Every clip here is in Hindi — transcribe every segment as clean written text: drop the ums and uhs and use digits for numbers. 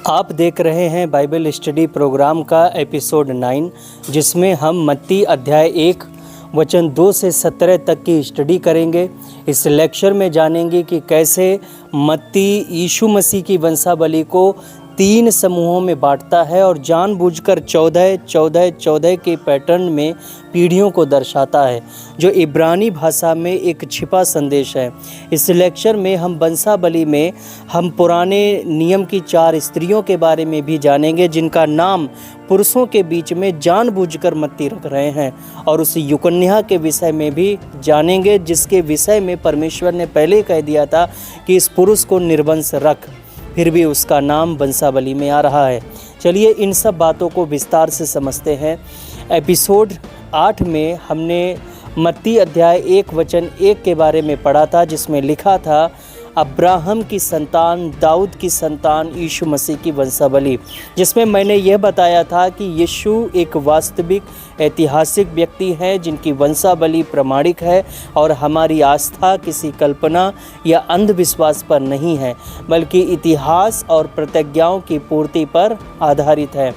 आप देख रहे हैं बाइबल स्टडी प्रोग्राम का एपिसोड 9, जिसमें हम मत्ती अध्याय 1 वचन 2 से 17 तक की स्टडी करेंगे। इस लेक्चर में जानेंगे कि कैसे मत्ती यीशु मसीह की वंशावली को 3 समूहों में बांटता है और जानबूझकर 14-14-14 के पैटर्न में पीढ़ियों को दर्शाता है, जो इब्रानी भाषा में एक छिपा संदेश है। इस लेक्चर में हम वंशावली में हम पुराने नियम की 4 स्त्रियों के बारे में भी जानेंगे, जिनका नाम पुरुषों के बीच में जानबूझकर मत्ती रख रहे हैं, और उस युकन्या के विषय में भी जानेंगे, जिसके विषय में परमेश्वर ने पहले कह दिया था कि इस पुरुष को निर्वंश रख, फिर भी उसका नाम वंशावली में आ रहा है। चलिए इन सब बातों को विस्तार से समझते हैं। एपिसोड 8 में हमने मत्ती अध्याय 1 वचन 1 के बारे में पढ़ा था, जिसमें लिखा था अब्राहम की संतान, दाऊद की संतान, यीशु मसीह की वंशावली, जिसमें मैंने यह बताया था कि यीशु एक वास्तविक ऐतिहासिक व्यक्ति हैं, जिनकी वंशावली प्रमाणिक है और हमारी आस्था किसी कल्पना या अंधविश्वास पर नहीं है, बल्कि इतिहास और प्रतिज्ञाओं की पूर्ति पर आधारित है।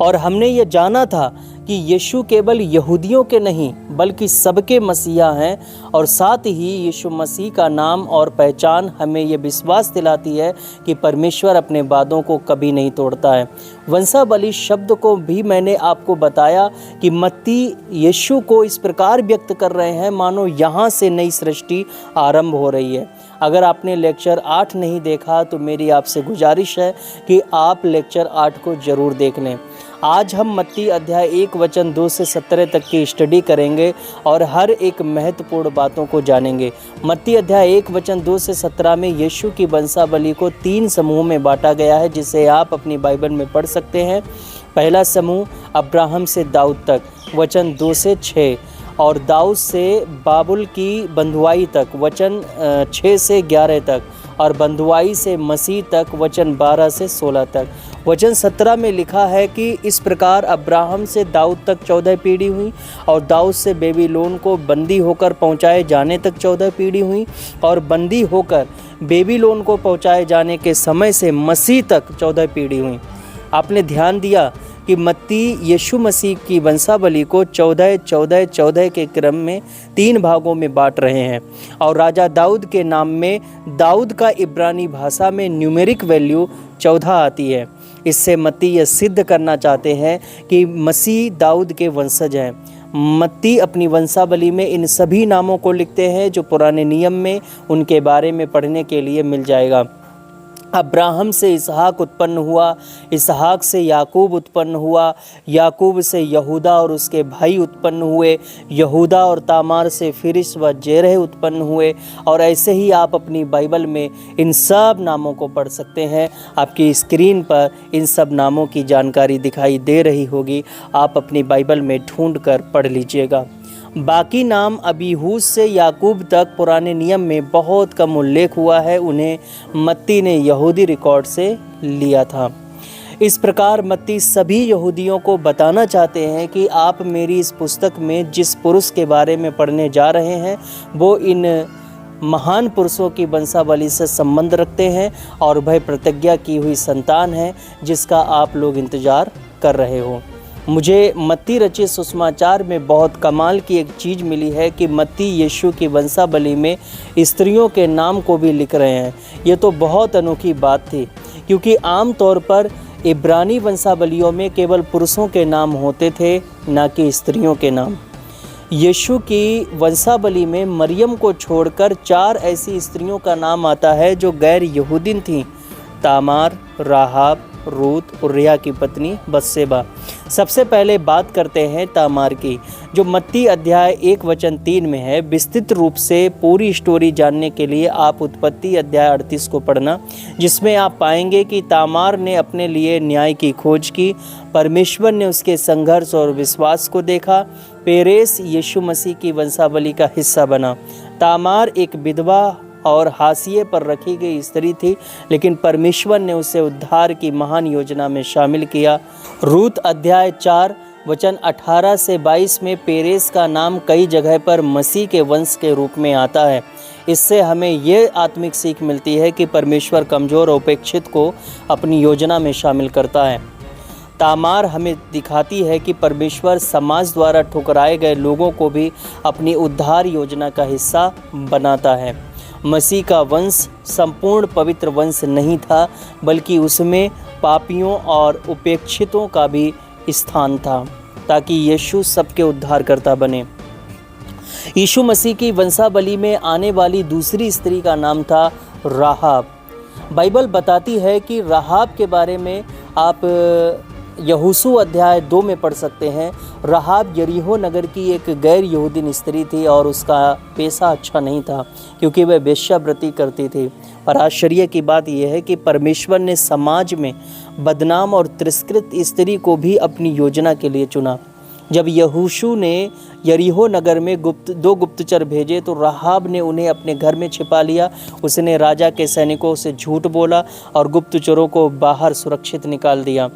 और हमने ये जाना था कि यीशु केवल यहूदियों के नहीं बल्कि सबके मसीहा हैं, और साथ ही यीशु मसीह का नाम और पहचान हमें ये विश्वास दिलाती है कि परमेश्वर अपने वादों को कभी नहीं तोड़ता है। वंशावली शब्द को भी मैंने आपको बताया कि मत्ती यीशु को इस प्रकार व्यक्त कर रहे हैं मानो यहाँ से नई सृष्टि आरंभ हो रही है। अगर आपने लेक्चर 8 नहीं देखा तो मेरी आपसे गुजारिश है कि आप लेक्चर 8 को ज़रूर देख लें। आज हम मत्ती अध्याय 1 वचन 2 से 17 तक की स्टडी करेंगे और हर एक महत्वपूर्ण बातों को जानेंगे। मत्ती अध्याय 1 वचन 2 से 17 में यीशु की वंशावली को 3 समूह में बांटा गया है, जिसे आप अपनी बाइबल में पढ़ सकते हैं। पहला समूह अब्राहम से दाऊद तक वचन 2 से 6, और दाऊद से बाबुल की बंधुआई तक वचन 6 से 11 तक, और बंधुआई से मसीह तक वचन 12 से 16 तक। वचन 17 में लिखा है कि इस प्रकार अब्राहम से दाऊद तक 14 पीढ़ी हुई, और दाऊद से बेबीलोन को बंदी होकर पहुंचाए जाने तक 14 पीढ़ी हुई, और बंदी होकर बेबीलोन को पहुंचाए जाने के समय से मसीह तक 14 पीढ़ी हुई। आपने ध्यान दिया कि मत्ती यीशु मसीह की वंशावली को 14-14-14 के क्रम में 3 भागों में बांट रहे हैं, और राजा दाऊद के नाम में दाऊद का इब्रानी भाषा में न्यूमेरिक वैल्यू 14 आती है। इससे मत्ती यह सिद्ध करना चाहते हैं कि मसीह दाऊद के वंशज हैं। मत्ती अपनी वंशावली में इन सभी नामों को लिखते हैं जो पुराने नियम में उनके बारे में पढ़ने के लिए मिल जाएगा। अब्राहम से इसहाक उत्पन्न हुआ, इसहाक से याकूब उत्पन्न हुआ, याकूब से यहूदा और उसके भाई उत्पन्न हुए, यहूदा और तामार से फिरिस व जेरह उत्पन्न हुए। और ऐसे ही आप अपनी बाइबल में इन सब नामों को पढ़ सकते हैं। आपकी स्क्रीन पर इन सब नामों की जानकारी दिखाई दे रही होगी, आप अपनी बाइबल में ढूंढ कर पढ़ लीजिएगा। बाकी नाम अबीहूद से याकूब तक पुराने नियम में बहुत कम उल्लेख हुआ है, उन्हें मत्ती ने यहूदी रिकॉर्ड से लिया था। इस प्रकार मत्ती सभी यहूदियों को बताना चाहते हैं कि आप मेरी इस पुस्तक में जिस पुरुष के बारे में पढ़ने जा रहे हैं वो इन महान पुरुषों की वंशावली से संबंध रखते हैं और वह प्रतिज्ञा की हुई संतान है जिसका आप लोग इंतज़ार कर रहे हो। मुझे मत्ती रचित सुसमाचार में बहुत कमाल की एक चीज़ मिली है कि मत्ती यीशु की वंशावली में स्त्रियों के नाम को भी लिख रहे हैं। ये तो बहुत अनोखी बात थी, क्योंकि आम तौर पर इब्रानी वंशावलियों में केवल पुरुषों के नाम होते थे, न कि स्त्रियों के नाम। यीशु की वंशावली में मरियम को छोड़कर 4 ऐसी स्त्रियों का नाम आता है जो गैर यहूदीन थीं: तामार, राहाब, रूत, उरिया की पत्नी बत्शेबा। सबसे पहले बात करते हैं तामार की, जो मत्ती अध्याय 1 वचन 3 में है। विस्तृत रूप से पूरी स्टोरी जानने के लिए आप उत्पत्ति अध्याय 38 को पढ़ना, जिसमें आप पाएंगे कि तामार ने अपने लिए न्याय की खोज की, परमेश्वर ने उसके संघर्ष और विश्वास को देखा। पेरेस यीशु मसीह की वंशावली का हिस्सा बना। तामार एक विधवा और हाशिए पर रखी गई स्त्री थी, लेकिन परमेश्वर ने उसे उद्धार की महान योजना में शामिल किया। रूत अध्याय 4 वचन 18 से 22 में पेरेस का नाम कई जगह पर मसीह के वंश के रूप में आता है। इससे हमें ये आत्मिक सीख मिलती है कि परमेश्वर कमज़ोर और उपेक्षित को अपनी योजना में शामिल करता है। तामार हमें दिखाती है कि परमेश्वर समाज द्वारा ठुकराए गए लोगों को भी अपनी उद्धार योजना का हिस्सा बनाता है। मसीह का वंश संपूर्ण पवित्र वंश नहीं था, बल्कि उसमें पापियों और उपेक्षितों का भी स्थान था, ताकि यीशु सबके उद्धारकर्ता बने। यीशु मसीह की वंशावली में आने वाली दूसरी स्त्री का नाम था राहाब। बाइबल बताती है कि राहाब के बारे में आप यहोशू अध्याय 2 में पढ़ सकते हैं। राहाब यरीहो नगर की एक गैर यहूदी स्त्री थी और उसका पेशा अच्छा नहीं था, क्योंकि वह वेश्यावृत्ति करती थी। पर आश्चर्य की बात यह है कि परमेश्वर ने समाज में बदनाम और तिरस्कृत स्त्री को भी अपनी योजना के लिए चुना। जब यहोशू ने यरीहो नगर में दो गुप्तचर भेजे तो राहाब ने उन्हें अपने घर में छिपा लिया। उसने राजा के सैनिकों से झूठ बोला और गुप्तचरों को बाहर सुरक्षित निकाल दिया।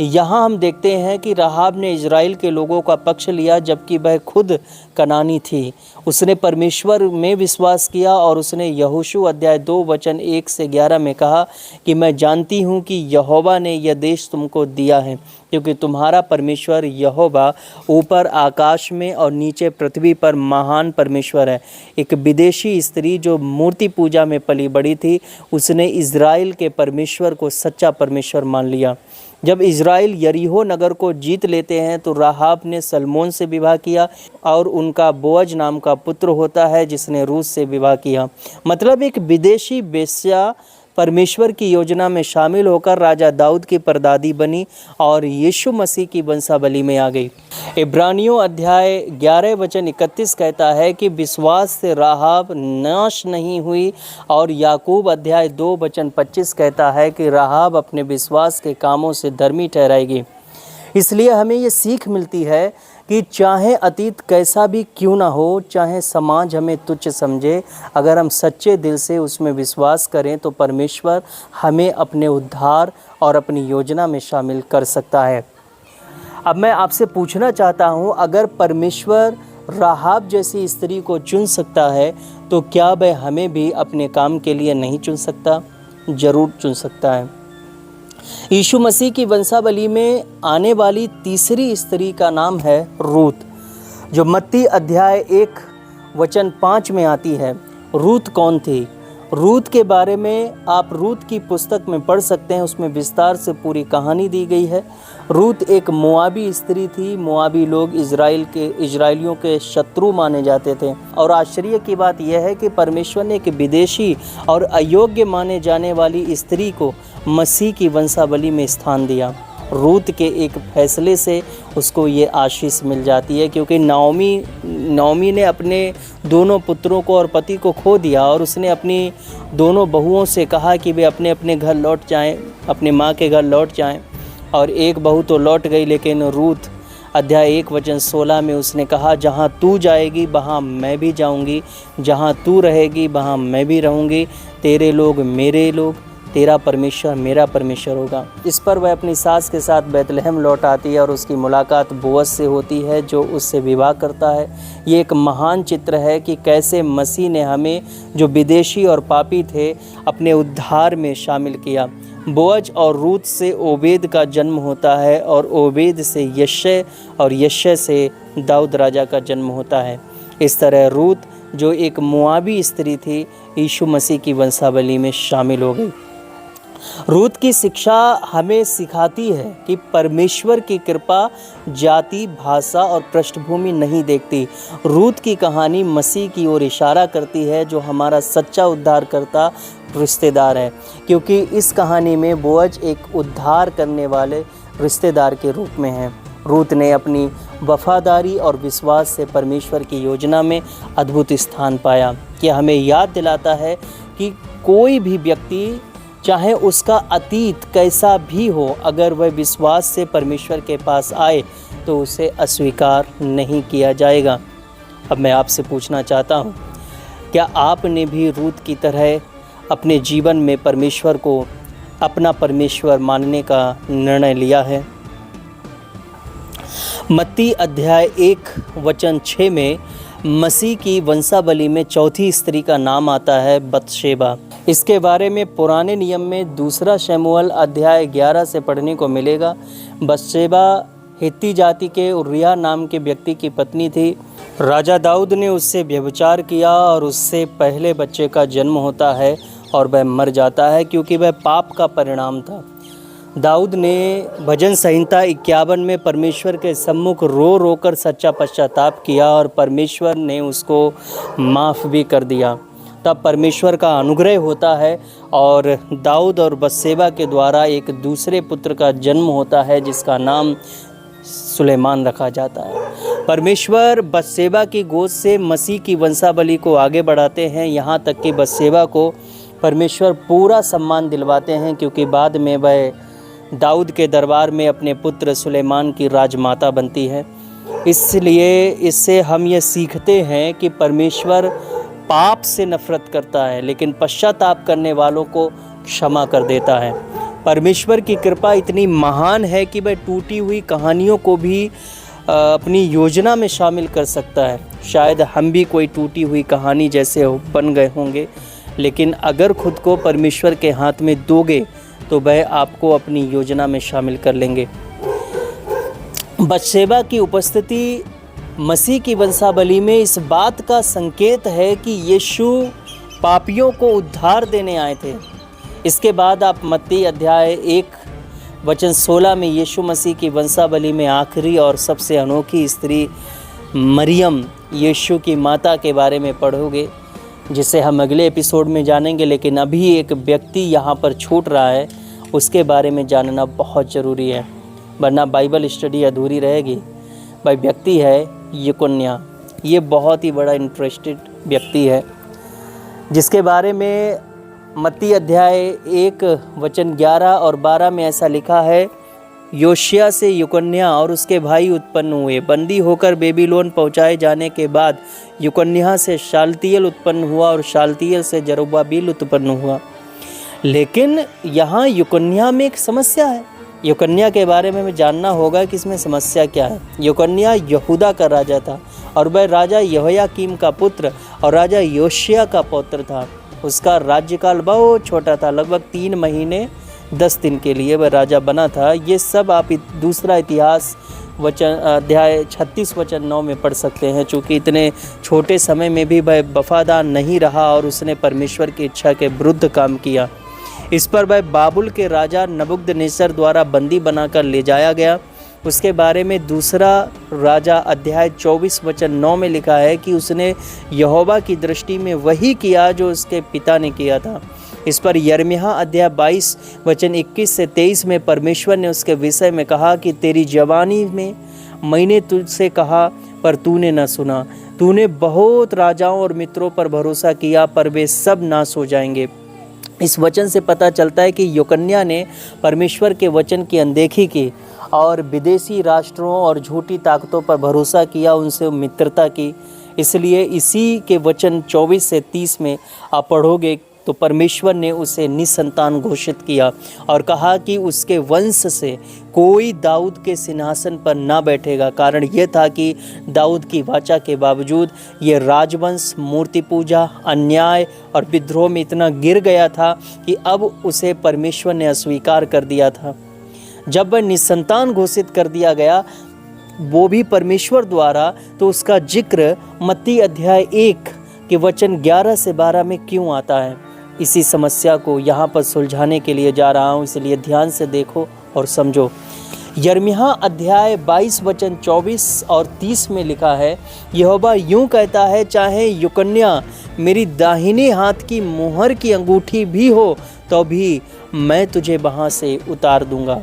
यहाँ हम देखते हैं कि राहाब ने इजराइल के लोगों का पक्ष लिया, जबकि वह खुद कनानी थी। उसने परमेश्वर में विश्वास किया और उसने यहोशू अध्याय 2 वचन 1 से 11 में कहा कि मैं जानती हूँ कि यहोवा ने यह देश तुमको दिया है, क्योंकि तुम्हारा परमेश्वर यहोवा ऊपर आकाश में और नीचे पृथ्वी पर महान परमेश्वर है। एक विदेशी स्त्री जो मूर्ति पूजा में पली बड़ी थी, उसने इज़राइल के परमेश्वर को सच्चा परमेश्वर मान लिया। जब इज़राइल यरीहो नगर को जीत लेते हैं तो राहाब ने सलमोन से विवाह किया और उनका बोअज नाम का पुत्र होता है, जिसने रूस से विवाह किया। मतलब एक विदेशी वेश्या परमेश्वर की योजना में शामिल होकर राजा दाऊद की परदादी बनी और यीशु मसीह की वंशावली में आ गई। इब्रानियों अध्याय 11 वचन 31 कहता है कि विश्वास से राहाब नाश नहीं हुई, और याकूब अध्याय 2 वचन 25 कहता है कि राहाब अपने विश्वास के कामों से धर्मी ठहराएगी। इसलिए हमें ये सीख मिलती है कि चाहे अतीत कैसा भी क्यों ना हो, चाहे समाज हमें तुच्छ समझे, अगर हम सच्चे दिल से उसमें विश्वास करें तो परमेश्वर हमें अपने उद्धार और अपनी योजना में शामिल कर सकता है। अब मैं आपसे पूछना चाहता हूँ, अगर परमेश्वर राहाब जैसी स्त्री को चुन सकता है तो क्या वह हमें भी अपने काम के लिए नहीं चुन सकता? ज़रूर चुन सकता है। यीशु मसीह की वंशावली में आने वाली तीसरी स्त्री का नाम है रूत, जो मत्ती अध्याय 1 वचन 5 में आती है। रूत कौन थी? रूत के बारे में आप रूत की पुस्तक में पढ़ सकते हैं, उसमें विस्तार से पूरी कहानी दी गई है। रूत एक मोआबी स्त्री थी। मोआबी लोग इजराइलियों के शत्रु माने जाते थे, और आश्चर्य की बात यह है कि परमेश्वर ने एक विदेशी और अयोग्य माने जाने वाली स्त्री को मसीह की वंशावली में स्थान दिया। रूत के एक फैसले से उसको ये आशीष मिल जाती है, क्योंकि नाओमी ने अपने दोनों पुत्रों को और पति को खो दिया, और उसने अपनी दोनों बहुओं से कहा कि वे अपने अपने घर लौट जाएं, अपने माँ के घर लौट जाएं। और एक बहू तो लौट गई, लेकिन रूत अध्याय 1 वचन 16 में उसने कहा, जहाँ तू जाएगी वहाँ मैं भी जाऊँगी, जहाँ तू रहेगी वहाँ मैं भी रहूँगी, तेरे लोग मेरे लोग, तेरा परमेश्वर मेरा परमेश्वर होगा। इस पर वह अपनी सास के साथ बैतलहम लौट आती है और उसकी मुलाकात बोअज से होती है, जो उससे विवाह करता है। ये एक महान चित्र है कि कैसे मसीह ने हमें, जो विदेशी और पापी थे, अपने उद्धार में शामिल किया। बोअज और रूत से ओबेद का जन्म होता है, और ओबेद से यश्शै, और यश्शै से दाऊद राजा का जन्म होता है। इस तरह रूत, जो एक मोआबी स्त्री थी, यीशु मसीह की वंशावली में शामिल हो गई। रूत की शिक्षा हमें सिखाती है कि परमेश्वर की कृपा जाति, भाषा और पृष्ठभूमि नहीं देखती। रूत की कहानी मसीह की ओर इशारा करती है, जो हमारा सच्चा उद्धारकर्ता रिश्तेदार है, क्योंकि इस कहानी में बोअज एक उद्धार करने वाले रिश्तेदार के रूप में है। रूत ने अपनी वफादारी और विश्वास से परमेश्वर की योजना में अद्भुत स्थान पाया। यह हमें याद दिलाता है कि कोई भी व्यक्ति, चाहे उसका अतीत कैसा भी हो, अगर वह विश्वास से परमेश्वर के पास आए तो उसे अस्वीकार नहीं किया जाएगा। अब मैं आपसे पूछना चाहता हूँ, क्या आपने भी रूत की तरह अपने जीवन में परमेश्वर को अपना परमेश्वर मानने का निर्णय लिया है? मत्ती अध्याय 1 वचन 6 में मसीह की वंशावली में चौथी स्त्री का नाम आता है बतशेबा। इसके बारे में पुराने नियम में दूसरा शमूएल अध्याय 11 से पढ़ने को मिलेगा। बतशेबा हित्ती जाति के उरिय्याह नाम के व्यक्ति की पत्नी थी। राजा दाऊद ने उससे व्यभिचार किया और उससे पहले बच्चे का जन्म होता है और वह मर जाता है क्योंकि वह पाप का परिणाम था। दाऊद ने भजन संहिता 51 में परमेश्वर के सम्मुख रो रो कर सच्चा पश्चाताप किया और परमेश्वर ने उसको माफ़ भी कर दिया। तब परमेश्वर का अनुग्रह होता है और दाऊद और बतशेबा के द्वारा एक दूसरे पुत्र का जन्म होता है जिसका नाम सुलेमान रखा जाता है। परमेश्वर बतशेबा की गोद से मसीह की वंशावली को आगे बढ़ाते हैं, यहाँ तक कि बतशेबा को परमेश्वर पूरा सम्मान दिलवाते हैं क्योंकि बाद में वह दाऊद के दरबार में अपने पुत्र सुलेमान की राजमाता बनती है। इसलिए इससे हम ये सीखते हैं कि परमेश्वर पाप से नफरत करता है लेकिन पश्चाताप करने वालों को क्षमा कर देता है। परमेश्वर की कृपा इतनी महान है कि वह टूटी हुई कहानियों को भी अपनी योजना में शामिल कर सकता है। शायद हम भी कोई टूटी हुई कहानी जैसे बन गए होंगे, लेकिन अगर खुद को परमेश्वर के हाथ में दोगे तो वह आपको अपनी योजना में शामिल कर लेंगे। बतशेबा की उपस्थिति मसीह की वंशावली में इस बात का संकेत है कि यीशु पापियों को उद्धार देने आए थे। इसके बाद आप मत्ती अध्याय 1 वचन 16 में यीशु मसीह की वंशावली में आखिरी और सबसे अनोखी स्त्री मरियम यीशु की माता के बारे में पढ़ोगे, जिसे हम अगले एपिसोड में जानेंगे। लेकिन अभी एक व्यक्ति यहाँ पर छूट रहा है, उसके बारे में जानना बहुत ज़रूरी है, वरना बाइबल स्टडी अधूरी रहेगी। वह व्यक्ति है यकुन्या। ये बहुत ही बड़ा इंटरेस्टेड व्यक्ति है जिसके बारे में मत्ती अध्याय 1 वचन 11 और 12 में ऐसा लिखा है, योशिया से यकुन्या और उसके भाई उत्पन्न हुए। बंदी होकर बेबीलोन पहुंचाए जाने के बाद यकुन्या से शालतियल उत्पन्न हुआ और शालतियल से जरुब्बाबिल उत्पन्न हुआ। लेकिन यहाँ यकुन्या में एक समस्या है। यकुन्या के बारे में हमें जानना होगा कि इसमें समस्या क्या है। यकुन्या यहूदा का राजा था और वह राजा यहोयाकीम का पुत्र और राजा योशिया का पौत्र था। उसका राज्यकाल बहुत छोटा था, लगभग 3 महीने 10 दिन के लिए वह राजा बना था। ये सब आप दूसरा इतिहास वचन अध्याय 36 वचन 9 में पढ़ सकते हैं। चूँकि इतने छोटे समय में भी वह वफादार नहीं रहा और उसने परमेश्वर की इच्छा के विरुद्ध काम किया। इस पर वह बाबुल के राजा नबूकदनेस्सर द्वारा बंदी बनाकर ले जाया गया। उसके बारे में दूसरा राजा अध्याय 24 वचन 9 में लिखा है कि उसने यहोवा की दृष्टि में वही किया जो उसके पिता ने किया था। इस पर यिर्मयाह अध्याय 22 वचन 21 से 23 में परमेश्वर ने उसके विषय में कहा कि तेरी जवानी में मैंने तुझसे कहा पर तूने न सुना। तूने बहुत राजाओं और मित्रों पर भरोसा किया पर वे सब नाश हो जाएंगे। इस वचन से पता चलता है कि यकुन्या ने परमेश्वर के वचन की अनदेखी की और विदेशी राष्ट्रों और झूठी ताकतों पर भरोसा किया, उनसे मित्रता की। इसलिए इसी के वचन 24 से 30 में आप पढ़ोगे तो परमेश्वर ने उसे निसंतान घोषित किया और कहा कि उसके वंश से कोई दाऊद के सिंहासन पर ना बैठेगा। कारण यह था कि दाऊद की वाचा के बावजूद ये राजवंश मूर्ति पूजा, अन्याय और विद्रोह में इतना गिर गया था कि अब उसे परमेश्वर ने अस्वीकार कर दिया था। जब वह निसंतान घोषित कर दिया गया, वो भी परमेश्वर द्वारा, तो उसका जिक्र मत्ती अध्याय 1 के वचन 11 से 12 में क्यों आता है? इसी समस्या को यहाँ पर सुलझाने के लिए जा रहा हूँ, इसलिए ध्यान से देखो और समझो। यिर्मयाह अध्याय 22 वचन 24 और 30 में लिखा है, यहोवा यूँ कहता है, चाहे यकुन्या मेरी दाहिने हाथ की मुहर की अंगूठी भी हो तो भी मैं तुझे वहाँ से उतार दूंगा।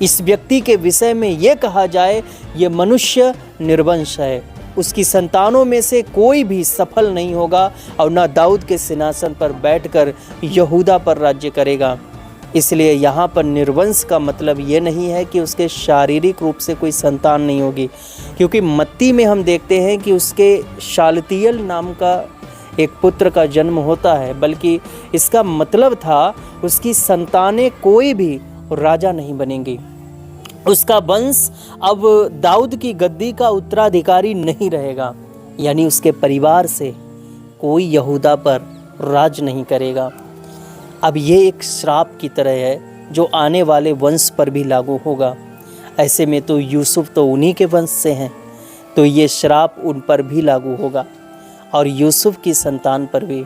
इस व्यक्ति के विषय में ये कहा जाए, ये मनुष्य निर्वंश है, उसकी संतानों में से कोई भी सफल नहीं होगा और ना दाऊद के सिंहासन पर बैठकर यहूदा पर राज्य करेगा। इसलिए यहाँ पर निर्वंश का मतलब ये नहीं है कि उसके शारीरिक रूप से कोई संतान नहीं होगी, क्योंकि मत्ती में हम देखते हैं कि उसके शालतियल नाम का एक पुत्र का जन्म होता है, बल्कि इसका मतलब था उसकी संतानें कोई भी राजा नहीं बनेंगी। उसका वंश अब दाऊद की गद्दी का उत्तराधिकारी नहीं रहेगा, यानी उसके परिवार से कोई यहूदा पर राज नहीं करेगा। अब ये एक श्राप की तरह है जो आने वाले वंश पर भी लागू होगा। ऐसे में तो यूसुफ तो उन्हीं के वंश से हैं, तो ये श्राप उन पर भी लागू होगा और यूसुफ की संतान पर भी।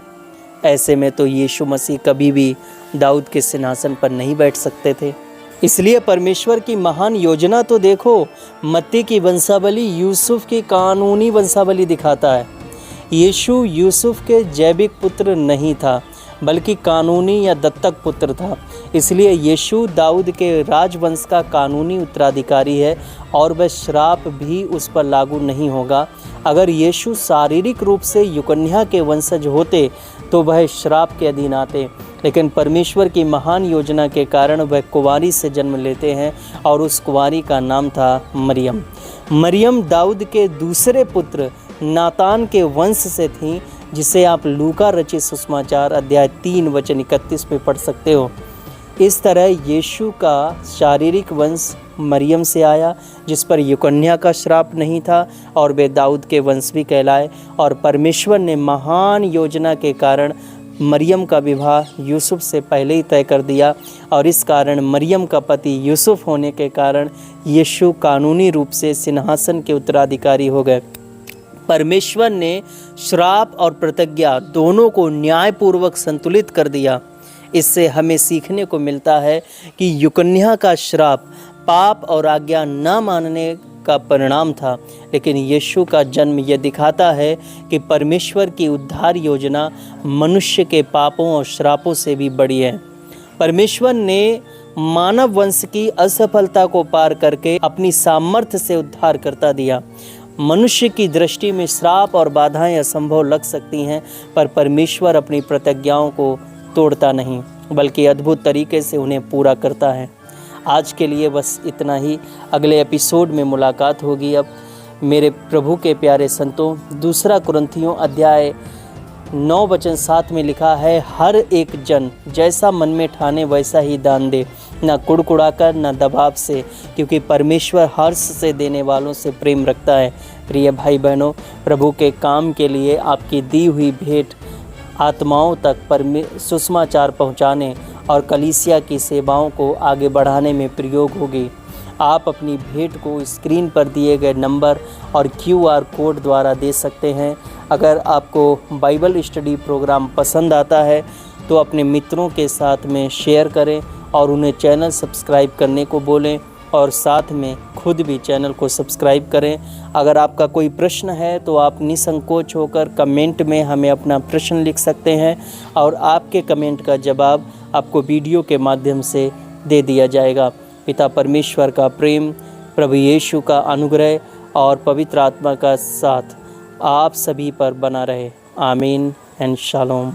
ऐसे में तो यीशु मसीह कभी भी दाऊद के सिंहासन पर नहीं बैठ सकते थे। इसलिए परमेश्वर की महान योजना तो देखो, मत्ती की वंशावली यूसुफ की कानूनी वंशावली दिखाता है। यीशु यूसुफ के जैविक पुत्र नहीं था, बल्कि कानूनी या दत्तक पुत्र था। इसलिए यीशु दाऊद के राजवंश का कानूनी उत्तराधिकारी है और वह श्राप भी उस पर लागू नहीं होगा। अगर यीशु शारीरिक रूप से युकन्या के वंशज होते तो वह श्राप के अधीन आते, लेकिन परमेश्वर की महान योजना के कारण वह कुंवारी से जन्म लेते हैं और उस कुंवारी का नाम था मरियम। मरियम दाऊद के दूसरे पुत्र नातान के वंश से थी, जिसे आप लूका रचित सुसमाचार अध्याय 3 वचन 31 में पढ़ सकते हो। इस तरह यीशु का शारीरिक वंश मरियम से आया, जिस पर युकन्या का श्राप नहीं था और वे दाऊद के वंश भी कहलाए। और परमेश्वर ने महान योजना के कारण मरियम का विवाह यूसुफ से पहले ही तय कर दिया और इस कारण मरियम का पति यूसुफ होने के कारण यीशु कानूनी रूप से सिंहासन के उत्तराधिकारी हो गए। परमेश्वर ने श्राप और प्रतिज्ञा दोनों को न्यायपूर्वक संतुलित कर दिया। इससे हमें सीखने को मिलता है कि युकन्या का श्राप पाप और आज्ञा न मानने का परिणाम था, लेकिन यीशु का जन्म यह दिखाता है कि परमेश्वर की उद्धार योजना मनुष्य के पापों और श्रापों से भी बड़ी है। परमेश्वर ने मानव वंश की असफलता को पार करके अपनी सामर्थ्य से उद्धार करता दिया। मनुष्य की दृष्टि में श्राप और बाधाएं असंभव लग सकती हैं, पर परमेश्वर अपनी प्रतिज्ञाओं को तोड़ता नहीं, बल्कि अद्भुत तरीके से उन्हें पूरा करता है। आज के लिए बस इतना ही। अगले एपिसोड में मुलाकात होगी। अब मेरे प्रभु के प्यारे संतों, 2 कुरिन्थियों अध्याय 9 वचन 7 में लिखा है, हर एक जन जैसा मन में ठाने वैसा ही दान दे, न कुड़कुड़ाकर न दबाव से, क्योंकि परमेश्वर हर्ष से देने वालों से प्रेम रखता है। प्रिय भाई बहनों, प्रभु के काम के लिए आपकी दी हुई भेंट आत्माओं तक सुसमाचार पहुंचाने और कलीसिया की सेवाओं को आगे बढ़ाने में प्रयोग होगी। आप अपनी भेंट को स्क्रीन पर दिए गए नंबर और QR कोड द्वारा दे सकते हैं। अगर आपको बाइबल स्टडी प्रोग्राम पसंद आता है तो अपने मित्रों के साथ में शेयर करें और उन्हें चैनल सब्सक्राइब करने को बोलें और साथ में खुद भी चैनल को सब्सक्राइब करें। अगर आपका कोई प्रश्न है तो आप निसंकोच होकर कमेंट में हमें अपना प्रश्न लिख सकते हैं और आपके कमेंट का जवाब आपको वीडियो के माध्यम से दे दिया जाएगा। पिता परमेश्वर का प्रेम, प्रभु यीशु का अनुग्रह और पवित्र आत्मा का साथ आप सभी पर बना रहे। आमीन एंड शालोम।